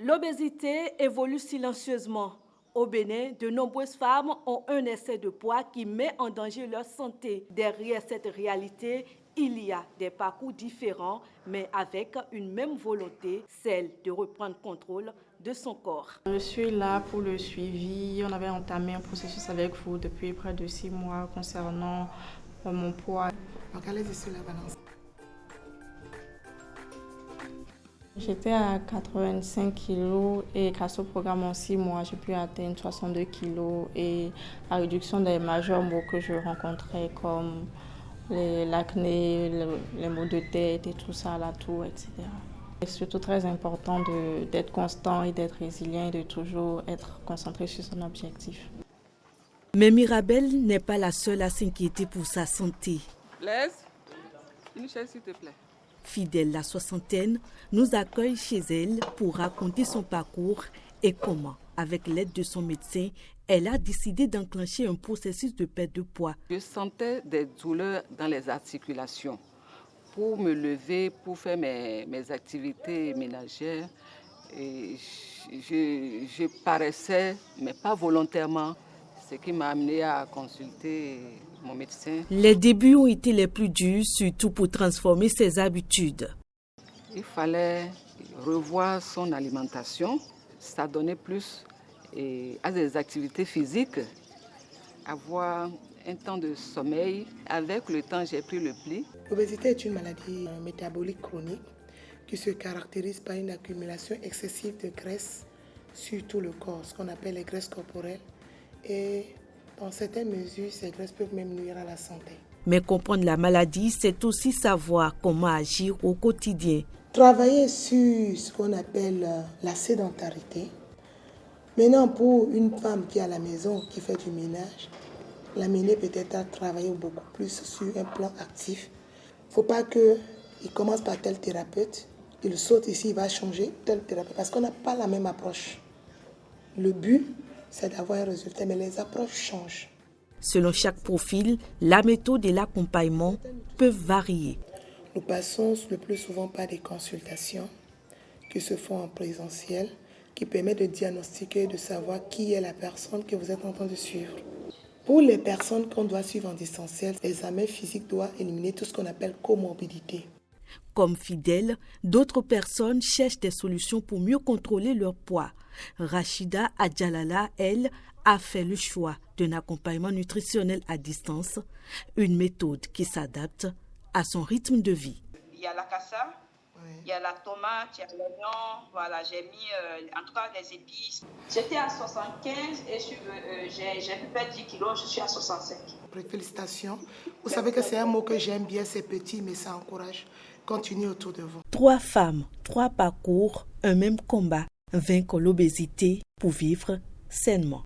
L'obésité évolue silencieusement. Au Bénin, de nombreuses femmes ont un excès de poids qui met en danger leur santé. Derrière cette réalité, il y a des parcours différents, mais avec une même volonté, celle de reprendre contrôle de son corps. Je suis là pour le suivi. On avait entamé un processus avec vous depuis près de 6 mois concernant mon poids. Donc allez-y sur la balance. J'étais à 85 kg et grâce au programme en 6 mois, j'ai pu atteindre 62 kg et la réduction des majeurs maux que je rencontrais comme l'acné, les maux de tête et tout ça, la toux, etc. C'est surtout très important d'être constant et d'être résilient et de toujours être concentré sur son objectif. Mais Mirabelle n'est pas la seule à s'inquiéter pour sa santé. Laisse, une chaise s'il te plaît. Fidèle la soixantaine, nous accueille chez elle pour raconter son parcours et comment, avec l'aide de son médecin, elle a décidé d'enclencher un processus de perte de poids. Je sentais des douleurs dans les articulations. Pour me lever, pour faire mes activités ménagères, et je paraissais, mais pas volontairement, ce qui m'a amené à consulter mon médecin. Les débuts ont été les plus durs, surtout pour transformer ses habitudes. Il fallait revoir son alimentation, s'adonner plus à des activités physiques, avoir un temps de sommeil. Avec le temps, j'ai pris le pli. L'obésité est une maladie métabolique chronique qui se caractérise par une accumulation excessive de graisse sur tout le corps, ce qu'on appelle les graisses corporelles. Et dans certaines mesures, ces graisses peuvent même nuire à la santé. Mais comprendre la maladie, c'est aussi savoir comment agir au quotidien. Travailler sur ce qu'on appelle la sédentarité. Maintenant, pour une femme qui est à la maison, qui fait du ménage, l'amener peut-être à travailler beaucoup plus sur un plan actif. Il ne faut pas qu'il commence par tel thérapeute, il saute ici, il va changer tel thérapeute, parce qu'on n'a pas la même approche. Le but, c'est d'avoir un résultat, mais les approches changent. Selon chaque profil, la méthode et l'accompagnement peuvent varier. Nous passons le plus souvent par des consultations qui se font en présentiel, qui permettent de diagnostiquer et de savoir qui est la personne que vous êtes en train de suivre. Pour les personnes qu'on doit suivre en distanciel, l'examen physique doit éliminer tout ce qu'on appelle comorbidité. Comme Fidèle, d'autres personnes cherchent des solutions pour mieux contrôler leur poids. Rachida Adjalala, elle, a fait le choix d'un accompagnement nutritionnel à distance, une méthode qui s'adapte à son rythme de vie. Il y a la cassa, il y a la tomate, il y a l'oignon, voilà, j'ai mis en tout cas les épices. J'étais à 75 et j'ai pu perdre 10 kilos, je suis à 65. Félicitations. Vous savez que c'est un mot que j'aime bien, c'est petit, mais ça encourage. Continuez autour de vous. 3 femmes, 3 parcours, un même combat. Vaincre l'obésité pour vivre sainement.